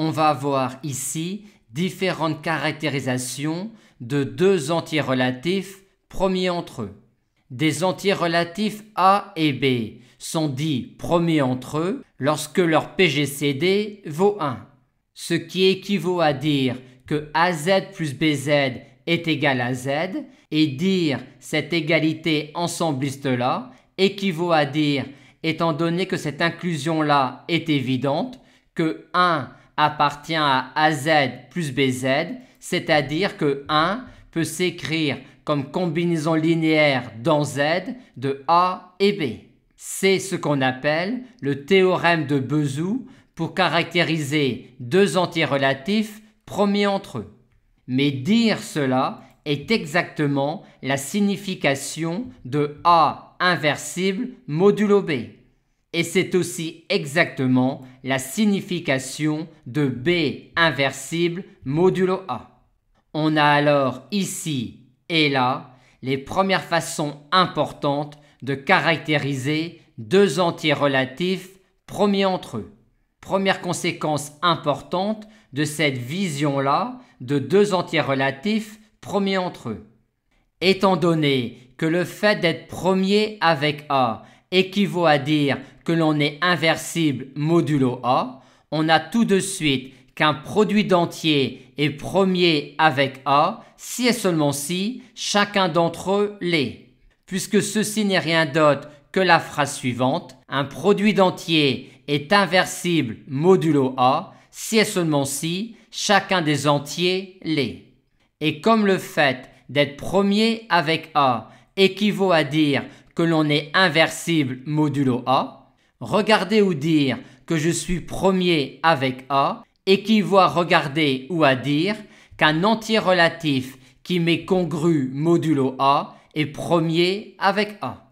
On va voir ici différentes caractérisations de deux entiers relatifs premiers entre eux. Des entiers relatifs A et B sont dits premiers entre eux lorsque leur PGCD vaut 1, ce qui équivaut à dire que AZ plus BZ est égal à Z, et dire cette égalité ensembliste-là équivaut à dire, étant donné que cette inclusion-là est évidente, que 1 appartient à AZ plus BZ, c'est-à-dire que 1 peut s'écrire comme combinaison linéaire dans Z de A et B. C'est ce qu'on appelle le théorème de Bezout pour caractériser deux entiers relatifs premiers entre eux. Mais dire cela est exactement la signification de A inversible modulo B. Et c'est aussi exactement la signification de B inversible modulo A. On a alors ici et là les premières façons importantes de caractériser deux entiers relatifs premiers entre eux. Première conséquence importante de cette vision-là de deux entiers relatifs premiers entre eux. Étant donné que le fait d'être premier avec A équivaut à dire que l'on est inversible modulo A, on a tout de suite qu'un produit d'entiers est premier avec A si et seulement si chacun d'entre eux l'est. Puisque ceci n'est rien d'autre que la phrase suivante, un produit d'entiers est inversible modulo A si et seulement si chacun des entiers l'est. Et comme le fait d'être premier avec A équivaut à dire que l'on est inversible modulo A, regarder ou dire que je suis premier avec A équivaut à regarder ou à dire qu'un entier relatif qui m'est congru modulo A est premier avec A.